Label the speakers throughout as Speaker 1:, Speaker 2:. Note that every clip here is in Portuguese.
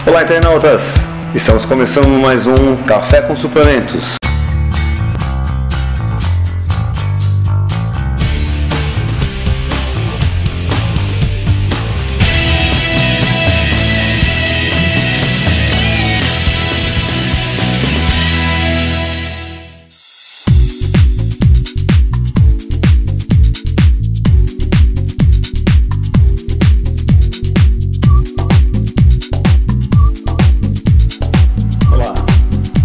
Speaker 1: Olá, internautas! Estamos começando mais um Café com Suplementos.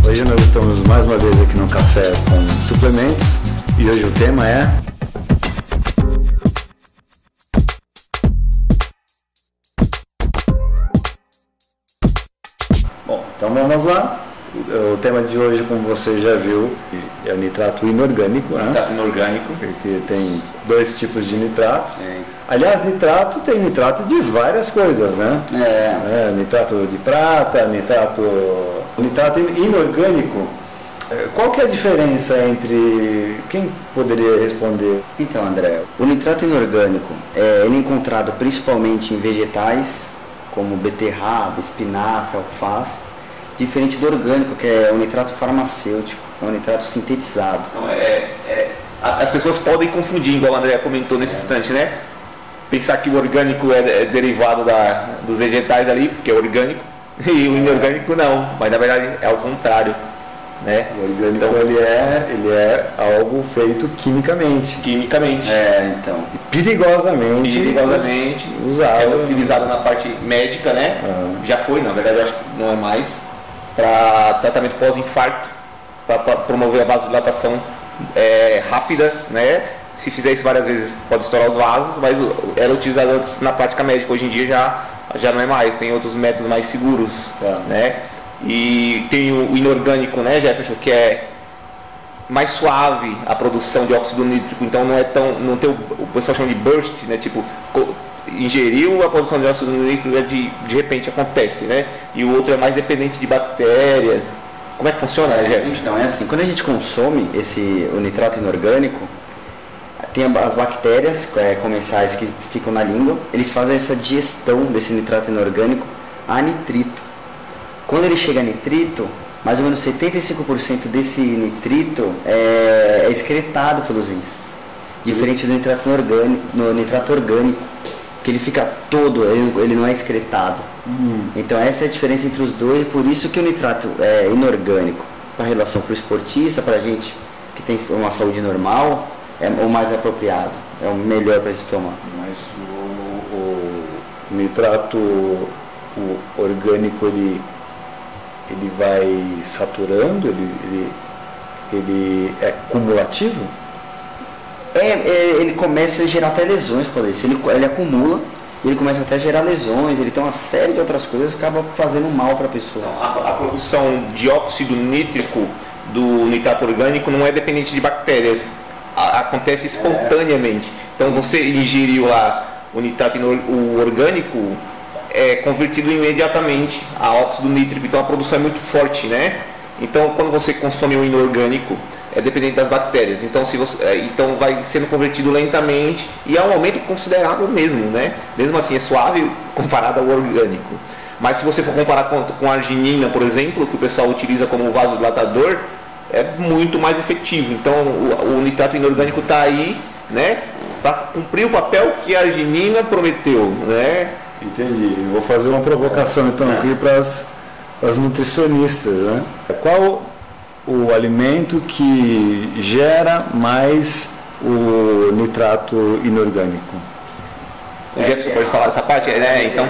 Speaker 1: Hoje nós estamos mais uma vez aqui no Café com Suplementos e hoje o tema é... Bom, então vamos lá. O tema de hoje, como você já viu, é o nitrato inorgânico, né?
Speaker 2: Nitrato inorgânico.
Speaker 1: Que tem dois tipos de nitratos. Aliás, nitrato tem nitrato de várias coisas, né? Nitrato de prata, nitrato inorgânico. Qual que é a diferença entre... Quem poderia responder?
Speaker 3: Então, André, o nitrato inorgânico ele é encontrado principalmente em vegetais, como beterraba, espinafre, alface, diferente do orgânico, que é o nitrato farmacêutico, é um nitrato sintetizado.
Speaker 2: Então, as pessoas podem confundir, igual o André comentou nesse instante, né? Pensar que o orgânico é derivado dos vegetais ali, porque é orgânico, e o inorgânico não, mas na verdade é ao contrário, né?
Speaker 1: O orgânico então, ele é algo feito quimicamente.
Speaker 3: Então.
Speaker 1: Perigosamente usado.
Speaker 2: É utilizado na parte médica, né? Já foi, na verdade, eu acho que não é mais, para tratamento pós-infarto, para promover a vasodilatação rápida, né? Se fizer isso várias vezes pode estourar os vasos, mas era utilizado antes na prática médica. Hoje em dia já não é mais, tem outros métodos mais seguros, né? E tem o inorgânico, né, Jefferson, que é mais suave a produção de óxido nítrico, então não tem o pessoal chama de burst, né? Tipo, ingeriu a produção de óxido nítrico de repente acontece, né? E o outro é mais dependente de bactérias. Como é que funciona, Jefferson?
Speaker 3: Então é assim, quando a gente consome o nitrato inorgânico, tem as bactérias comensais que ficam na língua, eles fazem essa digestão desse nitrato inorgânico a nitrito. Quando ele chega a nitrito, mais ou menos 75% desse nitrito é excretado pelos rins. Diferente do nitrato orgânico, que ele fica todo, ele não é excretado. Então essa é a diferença entre os dois, por isso que o nitrato inorgânico, para relação para o esportista, para a gente que tem uma saúde normal, é o mais apropriado, é o melhor para a gente tomar.
Speaker 1: Mas o nitrato orgânico, ele vai saturando, ele é cumulativo?
Speaker 3: Ele começa a gerar até lesões, ele acumula, ele começa até a gerar lesões, ele tem uma série de outras coisas que acaba fazendo mal para a pessoa.
Speaker 2: Então, a produção de óxido nítrico do nitrato orgânico não é dependente de bactérias, acontece espontaneamente. Então você ingeriu lá o nitrato orgânico, é convertido imediatamente a óxido nítrico, então a produção é muito forte, né? Então quando você consome o inorgânico, é dependente das bactérias, então então vai sendo convertido lentamente e é um aumento considerável mesmo, né? Mesmo assim é suave comparado ao orgânico. Mas se você for comparar com a arginina, por exemplo, que o pessoal utiliza como vasodilatador, é muito mais efetivo. Então o nitrato inorgânico está aí, né, para cumprir o papel que a arginina prometeu, né?
Speaker 1: Entendi. Eu vou fazer uma provocação então aqui para as nutricionistas, né? Qual o alimento que gera mais o nitrato inorgânico?
Speaker 2: O Jefferson pode falar essa parte, né? Então,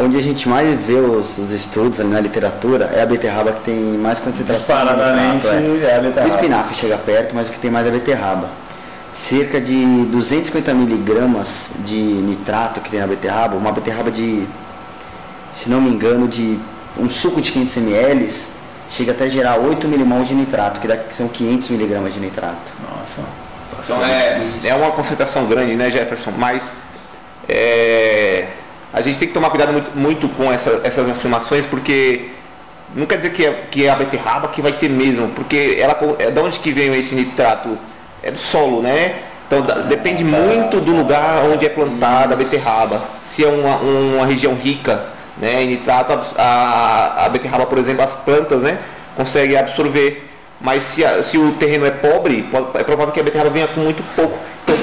Speaker 3: onde a gente mais vê os estudos ali na literatura é a beterraba, que tem mais concentração.
Speaker 1: Disparadamente é a beterraba.
Speaker 3: O espinafre chega perto, mas o que tem mais é a beterraba. Cerca de 250 miligramas de nitrato que tem na beterraba, uma beterraba de, se não me engano, de um suco de 500 ml, chega até a gerar 8 milimols de nitrato, que são 500 miligramas de nitrato.
Speaker 1: Nossa.
Speaker 2: Então é uma concentração grande, né, Jefferson? Mas a gente tem que tomar cuidado muito com essas afirmações, porque não quer dizer que é a beterraba que vai ter mesmo, porque de onde que vem esse nitrato? É do solo, né? Então depende muito do lugar onde é plantada a beterraba. Se é uma região rica né? E nitrato, a beterraba, por exemplo, as plantas, né, conseguem absorver. Mas se o terreno é pobre, é provável que a beterraba venha com muito pouco. Então,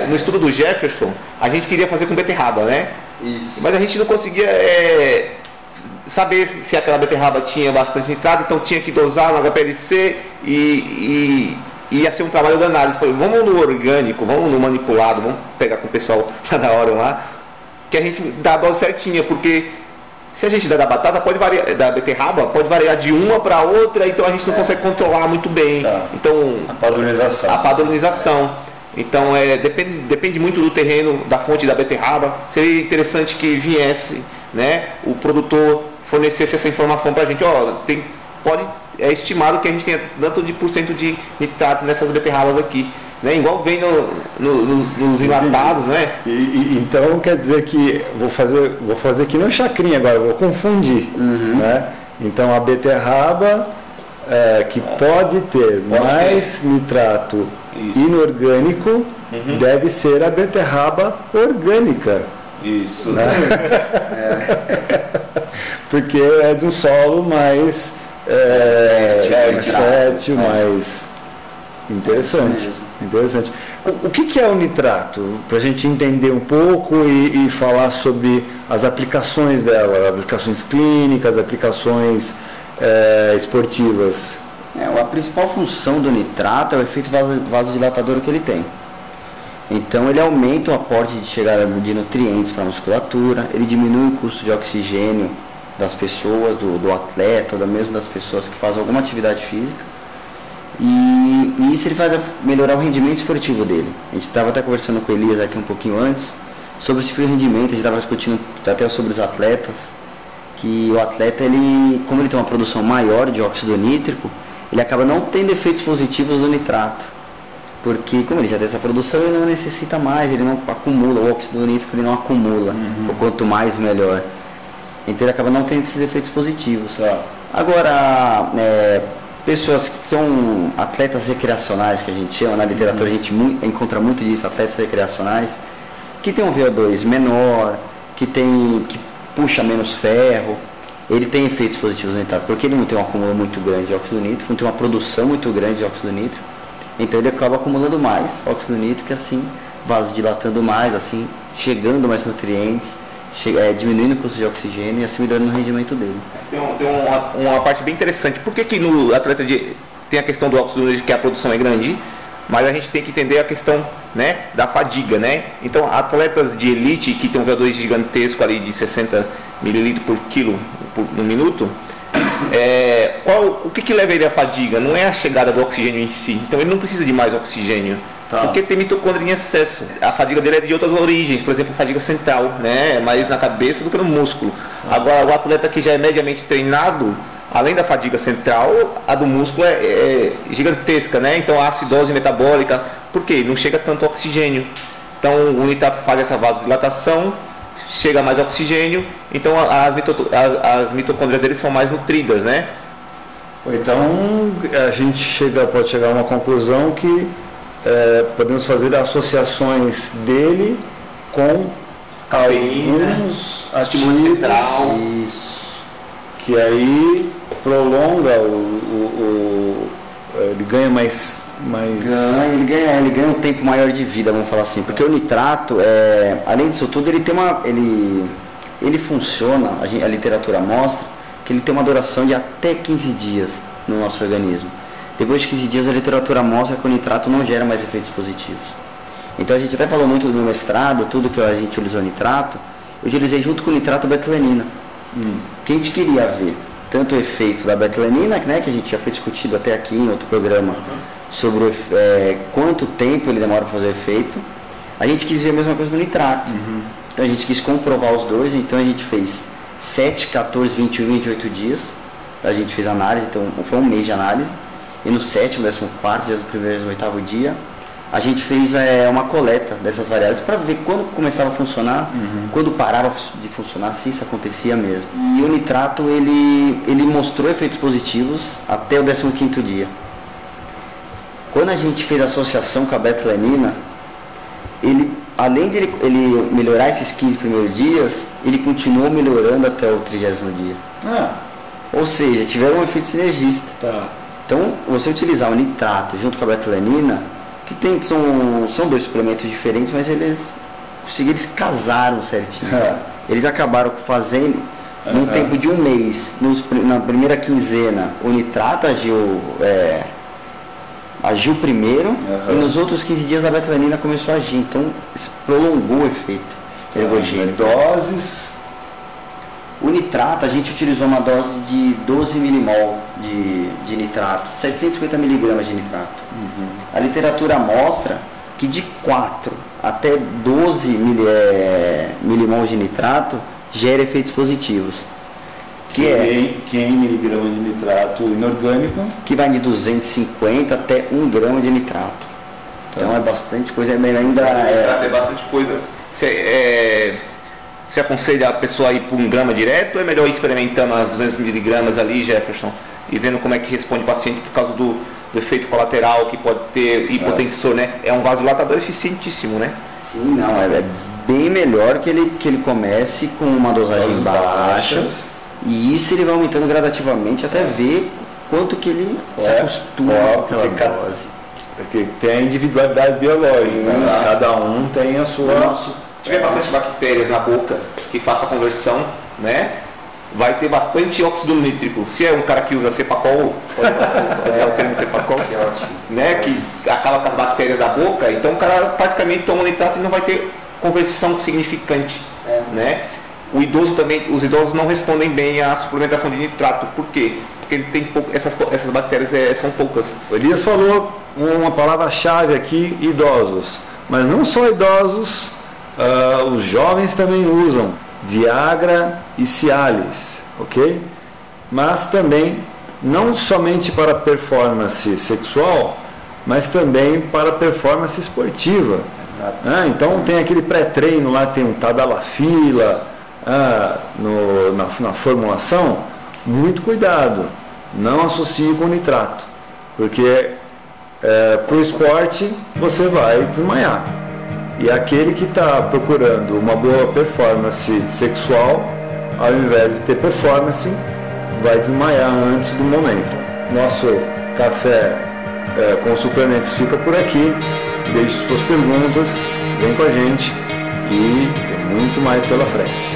Speaker 2: no estudo do Jefferson, a gente queria fazer com beterraba, né?
Speaker 3: Isso.
Speaker 2: Mas a gente não conseguia saber se aquela beterraba tinha bastante nitrato, então tinha que dosar no HPLC e ia ser um trabalho danado. Ele falou, vamos no orgânico, vamos no manipulado, vamos pegar com o pessoal lá da hora lá, que a gente dá a dose certinha, porque se a gente dá da batata, pode variar, da beterraba, pode variar de uma para outra, então a gente não consegue controlar muito bem.
Speaker 1: Tá.
Speaker 2: Então,
Speaker 1: A padronização.
Speaker 2: Então, depende muito do terreno, da fonte da beterraba. Seria interessante que viesse, né, o produtor fornecesse essa informação para a gente. É estimado que a gente tenha tanto de % de nitrato nessas beterrabas aqui. Né? Igual vem nos enlatados, né?
Speaker 1: Então quer dizer que vou fazer que nem o chacrinha agora, vou confundir, né? Então a beterraba que pode ter mais nitrato inorgânico deve ser a beterraba orgânica.
Speaker 2: Isso.
Speaker 1: Né? Porque é de um solo mais fértil, mais interessante. Interessante. O que é o nitrato? Para a gente entender um pouco e falar sobre as aplicações dela, aplicações clínicas, aplicações esportivas.
Speaker 3: A principal função do nitrato é o efeito vasodilatador que ele tem. Então ele aumenta o aporte de chegada de nutrientes para a musculatura, ele diminui o custo de oxigênio das pessoas, do atleta, ou mesmo das pessoas que fazem alguma atividade física. E isso ele faz melhorar o rendimento esportivo dele. A gente estava até conversando com o Elias aqui um pouquinho antes sobre esse rendimento, a gente estava discutindo até sobre os atletas, que o atleta, como ele tem uma produção maior de óxido nítrico, ele acaba não tendo efeitos positivos do nitrato. Porque como ele já tem essa produção, ele não necessita mais, ele não acumula, o óxido nítrico ele não acumula, o quanto mais melhor. Então ele acaba não tendo esses efeitos positivos. Agora, pessoas que são atletas recreacionais, que a gente chama, na literatura a gente encontra muito disso, atletas recreacionais, que tem um VO2 menor, que puxa menos ferro, ele tem efeitos positivos no nitrato, porque ele não tem um acúmulo muito grande de óxido nítrico, não tem uma produção muito grande de óxido nítrico, então ele acaba acumulando mais óxido nítrico, assim, vasodilatando mais, assim, chegando mais nutrientes, diminuindo o custo de oxigênio e assim melhorando o rendimento dele.
Speaker 2: Tem uma parte bem interessante. Por que no atleta tem a questão do óxido nítrico, que a produção é grande, mas a gente tem que entender a questão, né, da fadiga, né? Então, atletas de elite que tem um VO2 gigantesco ali de 60 ml por quilo no minuto, o que leva ele à fadiga? Não é a chegada do oxigênio em si. Então, ele não precisa de mais oxigênio. Porque tem mitocôndria em excesso. A fadiga dele é de outras origens, por exemplo, fadiga central, né? Mais na cabeça do que no músculo. Agora, o atleta que já é mediamente treinado, além da fadiga central, a do músculo é gigantesca, né? Então a acidose metabólica, por quê? Não chega tanto oxigênio. Então o nitrato faz essa vasodilatação, chega mais oxigênio, então as mitocôndrias dele são mais nutridas, né?
Speaker 1: Então a gente pode chegar a uma conclusão que podemos fazer associações dele com alguns ativos
Speaker 2: central,
Speaker 1: que aí prolonga ele ganha mais
Speaker 3: ele ganha um tempo maior de vida, vamos falar assim, porque o nitrato, além disso tudo, ele funciona, a literatura mostra que ele tem uma duração de até 15 dias no nosso organismo. Depois de 15 dias a literatura mostra que o nitrato não gera mais efeitos positivos. Então a gente até falou muito do meu mestrado, tudo que a gente utilizou nitrato, eu utilizei junto com o nitrato betilenina. Que a gente queria ver tanto o efeito da betilenina, né, que a gente já foi discutido até aqui em outro programa, sobre quanto tempo ele demora para fazer o efeito. A gente quis ver a mesma coisa do nitrato. Então a gente quis comprovar os dois, então a gente fez 7, 14, 21, 28 dias. A gente fez análise, então foi um mês de análise. E no 7º, 14º, 11º e 8º dia, a gente fez uma coleta dessas variáveis para ver quando começava a funcionar, quando parava de funcionar, se isso acontecia mesmo. E o nitrato, ele mostrou efeitos positivos até o 15º dia. Quando a gente fez a associação com a betilenina, ele além de ele melhorar esses 15 primeiros dias, ele continuou melhorando até o 30º dia. Ou seja, tiveram um efeito sinergista.
Speaker 1: Tá.
Speaker 3: Então, você utilizar o nitrato junto com a betalanina, são dois suplementos diferentes, mas eles casaram certinho. Eles acabaram fazendo, num tempo de um mês, na primeira quinzena, o nitrato agiu primeiro, e nos outros 15 dias a betalanina começou a agir. Então, isso prolongou o efeito ergogênico.
Speaker 1: Doses?
Speaker 3: O nitrato, a gente utilizou uma dose de 12 milimol de nitrato, 750 miligramas de nitrato. A literatura mostra que de 4 até 12 milimol de nitrato gera efeitos positivos.
Speaker 1: Que é 100 miligramas de nitrato inorgânico.
Speaker 3: Que vai de 250 até 1 grama de nitrato. Então é bastante coisa,
Speaker 2: Nitrato é bastante coisa. Você aconselha a pessoa a ir por 1 grama direto ou é melhor ir experimentando as 200 miligramas ali, Jefferson, e vendo como é que responde o paciente por causa do efeito colateral que pode ter hipotensor, né? É um vasodilatador eficientíssimo, né?
Speaker 3: Sim, não, é bem melhor que ele comece com uma dosagem baixa, e isso ele vai aumentando gradativamente até ver quanto que ele se acostuma com aquela dose.
Speaker 1: Porque tem a individualidade biológica, né? Cada um tem a sua...
Speaker 2: Se tiver bastante bactérias na boca que faça a conversão, né? Vai ter bastante óxido nítrico. Se é um cara que usa Cepacol, pode usar o termo Cepacol, né? Que acaba com as bactérias da boca, então o cara praticamente toma nitrato e não vai ter conversão significante, né? Os idosos não respondem bem à suplementação de nitrato. Por quê? Porque ele tem essas bactérias são poucas.
Speaker 1: O Elias falou uma palavra-chave aqui, idosos. Mas não só idosos, os jovens também usam Viagra e Cialis, ok? Mas também, não somente para performance sexual, mas também para performance esportiva. Então tem aquele pré-treino lá, tem um Tadalafila na formulação. Muito cuidado, não associe com nitrato, porque para o esporte você vai desmaiar. E aquele que está procurando uma boa performance sexual, ao invés de ter performance, vai desmaiar antes do momento. Nosso café com suplementos fica por aqui. Deixe suas perguntas, vem com a gente e tem muito mais pela frente.